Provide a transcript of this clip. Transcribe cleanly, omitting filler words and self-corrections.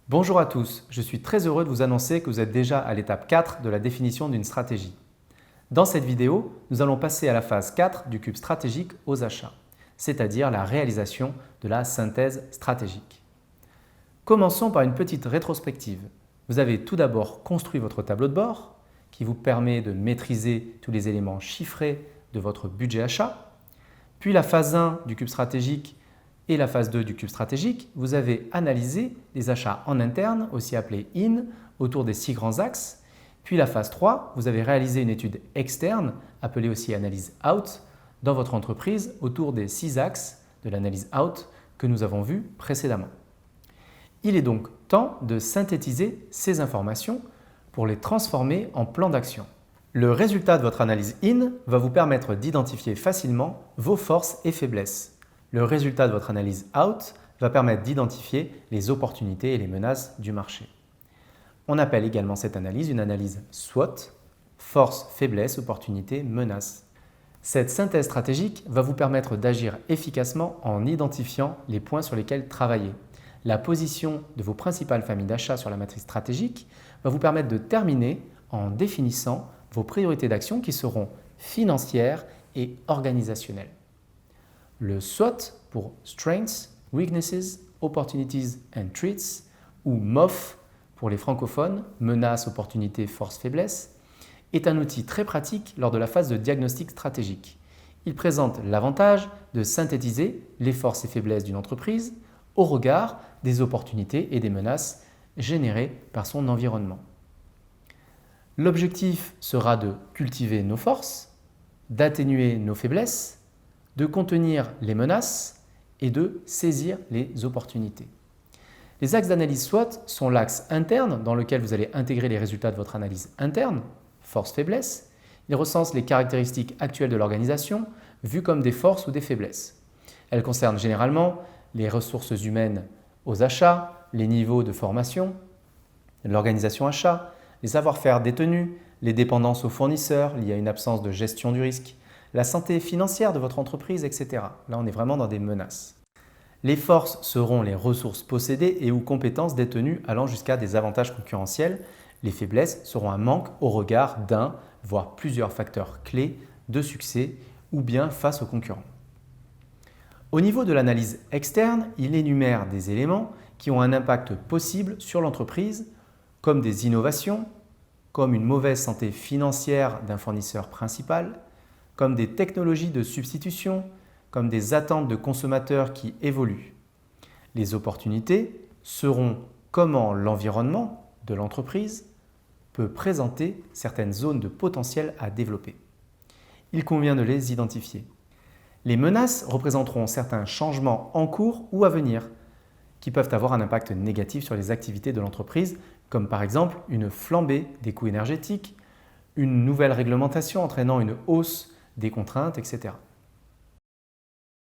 Bonjour à tous, je suis très heureux de vous annoncer que vous êtes déjà à l'étape 4 de la définition d'une stratégie. Dans cette vidéo, nous allons passer à la phase 4 du cube stratégique aux achats, c'est-à-dire la réalisation de la synthèse stratégique. Commençons par une petite rétrospective. Vous avez tout d'abord construit votre tableau de bord qui vous permet de maîtriser tous les éléments chiffrés de votre budget achat. Puis la phase 1 du cube stratégique et la phase 2 du cube stratégique, vous avez analysé les achats en interne, aussi appelés IN, autour des 6 grands axes. Puis la phase 3, vous avez réalisé une étude externe, appelée aussi analyse OUT, dans votre entreprise autour des 6 axes de l'analyse OUT que nous avons vus précédemment. Il est donc temps de synthétiser ces informations pour les transformer en plan d'action. Le résultat de votre analyse IN va vous permettre d'identifier facilement vos forces et faiblesses. Le résultat de votre analyse OUT va permettre d'identifier les opportunités et les menaces du marché. On appelle également cette analyse une analyse SWOT, force, faiblesse, opportunité, menace. Cette synthèse stratégique va vous permettre d'agir efficacement en identifiant les points sur lesquels travailler. La position de vos principales familles d'achat sur la matrice stratégique va vous permettre de terminer en définissant vos priorités d'action qui seront financières et organisationnelles. Le SWOT pour Strengths, Weaknesses, Opportunities and Threats, ou MOF pour les francophones, menaces, opportunités, forces, faiblesses, est un outil très pratique lors de la phase de diagnostic stratégique. Il présente l'avantage de synthétiser les forces et faiblesses d'une entreprise au regard des opportunités et des menaces générées par son environnement. L'objectif sera de cultiver nos forces, d'atténuer nos faiblesses, de contenir les menaces et de saisir les opportunités. Les axes d'analyse SWOT sont l'axe interne dans lequel vous allez intégrer les résultats de votre analyse interne, force-faiblesse. Il recense les caractéristiques actuelles de l'organisation vues comme des forces ou des faiblesses. Elles concernent généralement les ressources humaines aux achats, les niveaux de formation, l'organisation achat, les savoir-faire détenus, les dépendances aux fournisseurs liées à une absence de gestion du risque, la santé financière de votre entreprise, etc. Là, on est vraiment dans des menaces. Les forces seront les ressources possédées et ou compétences détenues allant jusqu'à des avantages concurrentiels. Les faiblesses seront un manque au regard d'un, voire plusieurs facteurs clés de succès ou bien face aux concurrents. Au niveau de l'analyse externe, il énumère des éléments qui ont un impact possible sur l'entreprise, comme des innovations, comme une mauvaise santé financière d'un fournisseur principal, comme des technologies de substitution, comme des attentes de consommateurs qui évoluent. Les opportunités seront comment l'environnement de l'entreprise peut présenter certaines zones de potentiel à développer. Il convient de les identifier. Les menaces représenteront certains changements en cours ou à venir qui peuvent avoir un impact négatif sur les activités de l'entreprise, comme par exemple une flambée des coûts énergétiques, une nouvelle réglementation entraînant une hausse des contraintes, etc.